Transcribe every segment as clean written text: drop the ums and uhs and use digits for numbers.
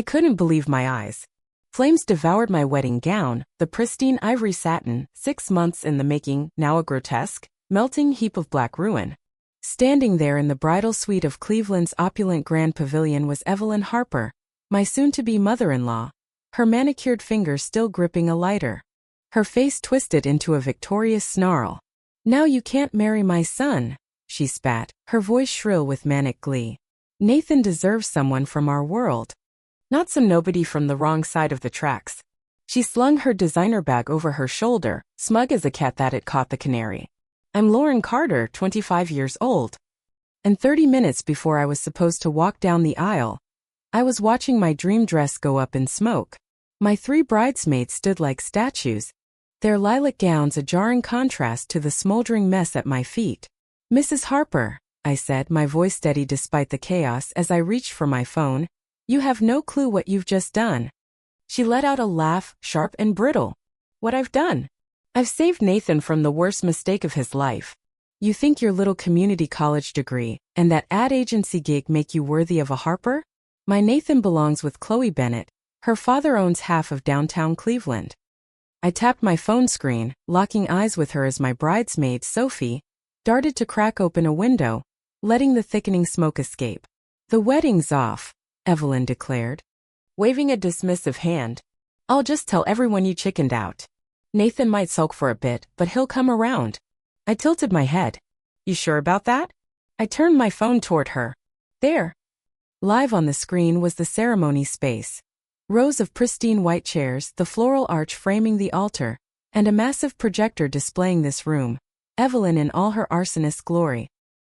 I couldn't believe my eyes. Flames devoured my wedding gown, the pristine ivory satin, 6 months in the making, now a grotesque, melting heap of black ruin. Standing there in the bridal suite of Cleveland's opulent Grand Pavilion was Evelyn Harper, my soon-to-be mother-in-law, her manicured fingers still gripping a lighter. Her face twisted into a victorious snarl. "Now you can't marry my son," she spat, her voice shrill with manic glee. "Nathan deserves someone from our world. Not some nobody from the wrong side of the tracks." She slung her designer bag over her shoulder, smug as a cat that it caught the canary. "I'm Lauren Carter, 25 years old." And 30 minutes before I was supposed to walk down the aisle, I was watching my dream dress go up in smoke. My 3 bridesmaids stood like statues, their lilac gowns a jarring contrast to the smoldering mess at my feet. "Mrs. Harper," I said, my voice steady despite the chaos as I reached for my phone, "you have no clue what you've just done." She let out a laugh, sharp and brittle. "What I've done? I've saved Nathan from the worst mistake of his life. You think your little community college degree and that ad agency gig make you worthy of a Harper? My Nathan belongs with Chloe Bennett. Her father owns half of downtown Cleveland." I tapped my phone screen, locking eyes with her as my bridesmaid, Sophie, darted to crack open a window, letting the thickening smoke escape. "The wedding's off," Evelyn declared, waving a dismissive hand. "I'll just tell everyone you chickened out. Nathan might sulk for a bit, but he'll come around." I tilted my head. "You sure about that?" I turned my phone toward her. There. Live on the screen was the ceremony space. Rows of pristine white chairs, the floral arch framing the altar, and a massive projector displaying this room. Evelyn in all her arsonist glory,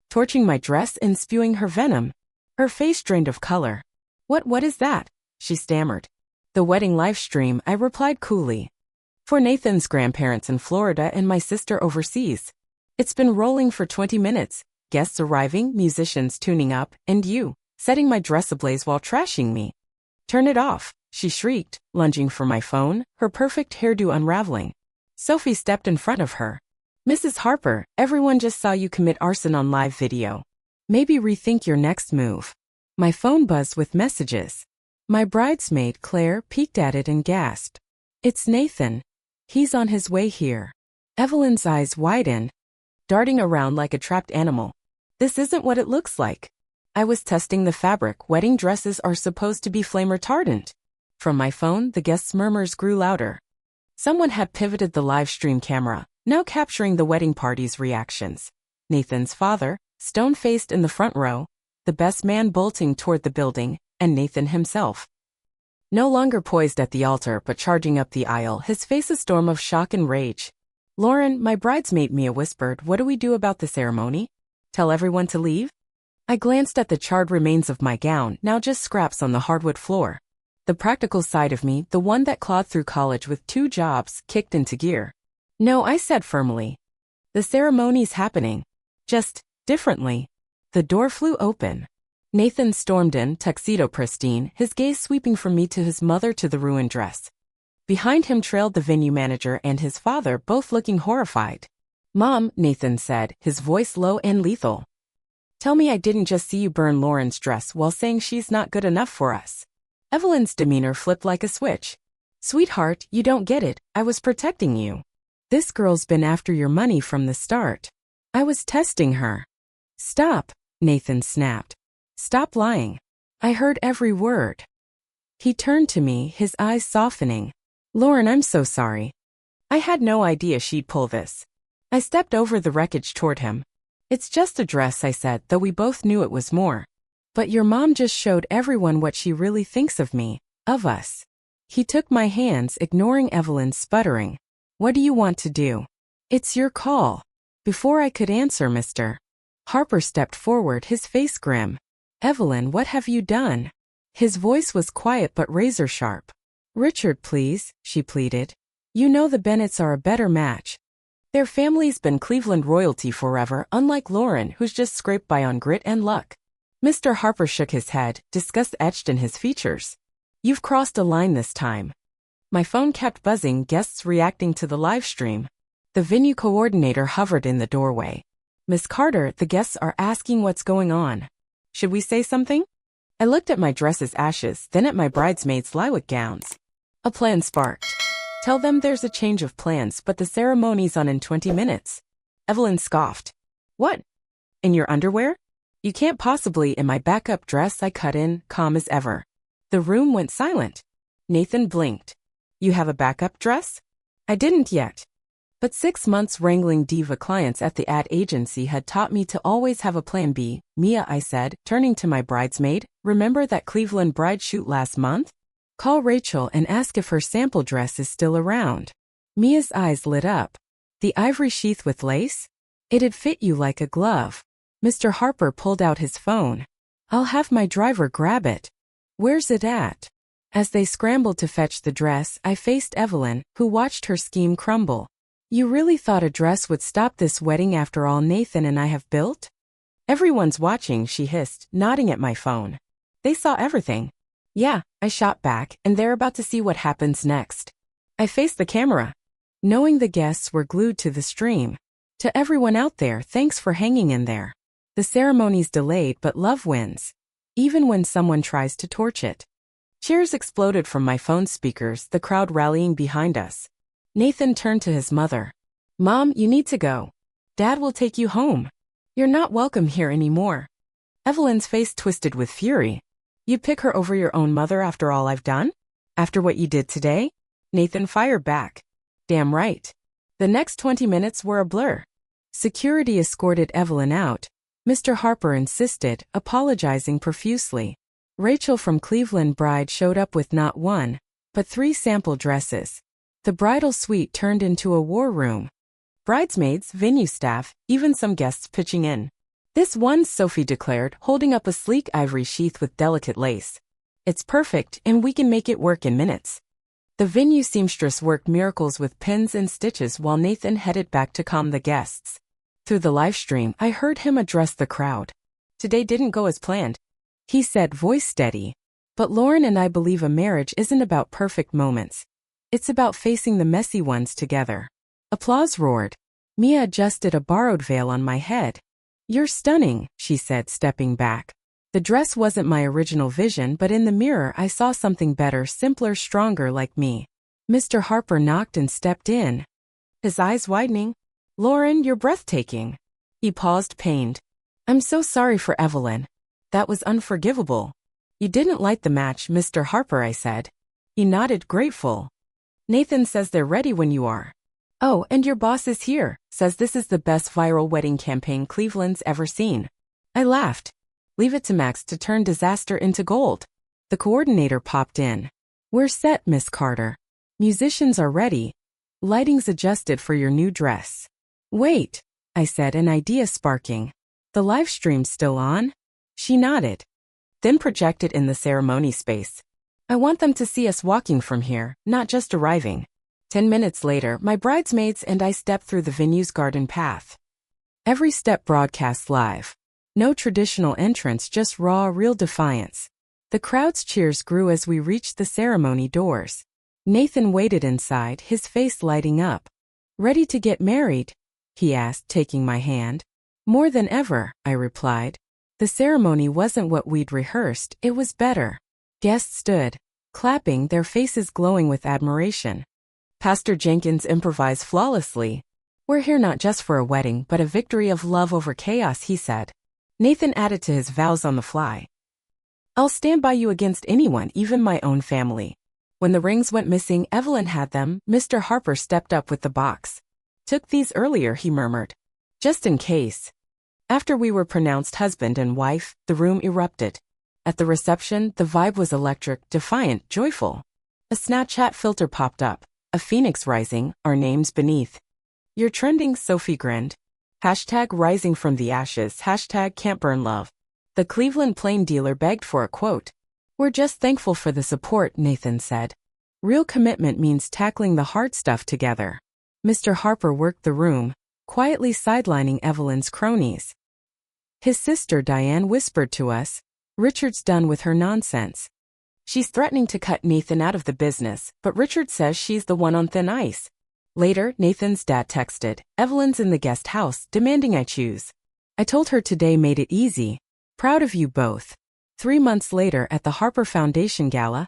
torching my dress and spewing her venom. Her face drained of color. What is that?" she stammered. "The wedding live stream," I replied coolly. "For Nathan's grandparents in Florida and my sister overseas. It's been rolling for 20 minutes, guests arriving, musicians tuning up, and you, setting my dress ablaze while trashing me." "Turn it off," she shrieked, lunging for my phone, her perfect hairdo unraveling. Sophie stepped in front of her. "Mrs. Harper, everyone just saw you commit arson on live video. Maybe rethink your next move." My phone buzzed with messages. My bridesmaid, Claire, peeked at it and gasped. "It's Nathan. He's on his way here." Evelyn's eyes widened, darting around like a trapped animal. "This isn't what it looks like. I was testing the fabric. Wedding dresses are supposed to be flame retardant." From my phone, the guests' murmurs grew louder. Someone had pivoted the live stream camera, now capturing the wedding party's reactions. Nathan's father, stone-faced in the front row, the best man bolting toward the building, and Nathan himself. No longer poised at the altar but charging up the aisle, his face a storm of shock and rage. "Lauren," my bridesmaid Mia whispered, "what do we do about the ceremony? Tell everyone to leave?" I glanced at the charred remains of my gown, now just scraps on the hardwood floor. The practical side of me, the one that clawed through college with 2 jobs, kicked into gear. "No," I said firmly. "The ceremony's happening. Just differently." The door flew open. Nathan stormed in, tuxedo pristine, his gaze sweeping from me to his mother to the ruined dress. Behind him trailed the venue manager and his father, both looking horrified. "Mom," Nathan said, his voice low and lethal. "Tell me I didn't just see you burn Lauren's dress while saying she's not good enough for us." Evelyn's demeanor flipped like a switch. "Sweetheart, you don't get it. I was protecting you. This girl's been after your money from the start. I was testing her." "Stop," Nathan snapped. "Stop lying. I heard every word." He turned to me, his eyes softening. "Lauren, I'm so sorry. I had no idea she'd pull this." I stepped over the wreckage toward him. "It's just a dress," I said, though we both knew it was more. "But your mom just showed everyone what she really thinks of me, of us." He took my hands, ignoring Evelyn's sputtering. "What do you want to do?" "It's your call." Before I could answer, Mr. Harper stepped forward, his face grim. "Evelyn, what have you done?" His voice was quiet but razor sharp. "Richard, please," she pleaded. "You know the Bennetts are a better match. Their family's been Cleveland royalty forever, unlike Lauren, who's just scraped by on grit and luck." Mr. Harper shook his head, disgust etched in his features. "You've crossed a line this time." My phone kept buzzing, guests reacting to the live stream. The venue coordinator hovered in the doorway. "Miss Carter, the guests are asking what's going on. Should we say something?" I looked at my dress's ashes, then at my bridesmaids' lilac gowns. A plan sparked. Tell them there's a change of plans, but the ceremony's on in 20 minutes. Evelyn scoffed. What? In your underwear? You can't possibly. In my backup dress, I cut in, calm as ever. The room went silent. Nathan blinked. You have a backup dress? I didn't yet. But 6 months wrangling diva clients at the ad agency had taught me to always have a plan B. Mia, I said, turning to my bridesmaid, remember that Cleveland bride shoot last month? Call Rachel and ask if her sample dress is still around. Mia's eyes lit up. The ivory sheath with lace? It'd fit you like a glove. Mr. Harper pulled out his phone. I'll have my driver grab it. Where's it at? As they scrambled to fetch the dress, I faced Evelyn, who watched her scheme crumble. You really thought a dress would stop this wedding after all Nathan and I have built? Everyone's watching, she hissed, nodding at my phone. They saw everything. Yeah, I shot back, and they're about to see what happens next. I faced the camera, knowing the guests were glued to the stream. To everyone out there, thanks for hanging in there. The ceremony's delayed, but love wins. Even when someone tries to torch it. Cheers exploded from my phone speakers, the crowd rallying behind us. Nathan turned to his mother. Mom, you need to go. Dad will take you home. You're not welcome here anymore. Evelyn's face twisted with fury. You pick her over your own mother after all I've done? After what you did today? Nathan fired back. Damn right. The next 20 minutes were a blur. Security escorted Evelyn out. Mr. Harper insisted, apologizing profusely. Rachel from Cleveland Bride showed up with not one, but 3 sample dresses. The bridal suite turned into a war room. Bridesmaids, venue staff, even some guests pitching in. This one, Sophie declared, holding up a sleek ivory sheath with delicate lace. It's perfect, and we can make it work in minutes. The venue seamstress worked miracles with pins and stitches while Nathan headed back to calm the guests. Through the live stream, I heard him address the crowd. Today didn't go as planned. He said, voice steady. But Lauren and I believe a marriage isn't about perfect moments. It's about facing the messy ones together. Applause roared. Mia adjusted a borrowed veil on my head. You're stunning, she said, stepping back. The dress wasn't my original vision, but in the mirror I saw something better, simpler, stronger, like me. Mr. Harper knocked and stepped in. His eyes widening. Lauren, you're breathtaking. He paused, pained. I'm so sorry for Evelyn. That was unforgivable. You didn't light the match, Mr. Harper, I said. He nodded, grateful. Nathan says they're ready when you are. Oh, and your boss is here, says this is the best viral wedding campaign Cleveland's ever seen. I laughed. Leave it to Max to turn disaster into gold. The coordinator popped in. We're set, Miss Carter. Musicians are ready. Lighting's adjusted for your new dress. Wait, I said, an idea sparking. The live stream's still on? She nodded. Then projected in the ceremony space. I want them to see us walking from here, not just arriving. 10 minutes later, my bridesmaids and I stepped through the venue's garden path. Every step broadcast live. No traditional entrance, just raw, real defiance. The crowd's cheers grew as we reached the ceremony doors. Nathan waited inside, his face lighting up. Ready to get married? He asked, taking my hand. More than ever, I replied. The ceremony wasn't what we'd rehearsed, it was better. Guests stood, clapping, their faces glowing with admiration. Pastor Jenkins improvised flawlessly. We're here not just for a wedding, but a victory of love over chaos, he said. Nathan added to his vows on the fly. I'll stand by you against anyone, even my own family. When the rings went missing, Evelyn had them. Mr. Harper stepped up with the box. Took these earlier, he murmured. Just in case. After we were pronounced husband and wife, the room erupted. At the reception, the vibe was electric, defiant, joyful. A Snapchat filter popped up. A phoenix rising, our names beneath. You're trending, Sophie grinned. Hashtag rising from the ashes, hashtag can't burn love. The Cleveland plain dealer begged for a quote. We're just thankful for the support, Nathan said. Real commitment means tackling the hard stuff together. Mr. Harper worked the room, quietly sidelining Evelyn's cronies. His sister Diane whispered to us, Richard's done with her nonsense. She's threatening to cut Nathan out of the business, but Richard says she's the one on thin ice. Later, Nathan's dad texted, Evelyn's in the guest house, demanding I choose. I told her today made it easy. Proud of you both. 3 months later at the Harper Foundation Gala,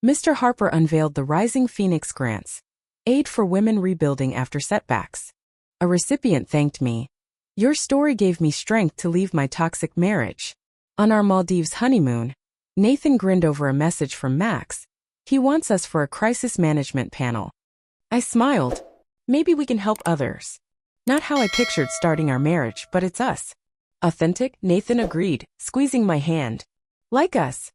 Mr. Harper unveiled the Rising Phoenix Grants, Aid for Women Rebuilding After Setbacks. A recipient thanked me. Your story gave me strength to leave my toxic marriage. On our Maldives honeymoon, Nathan grinned over a message from Max. He wants us for a crisis management panel. I smiled. Maybe we can help others. Not how I pictured starting our marriage, but it's us. Authentic, Nathan agreed, squeezing my hand. Like us.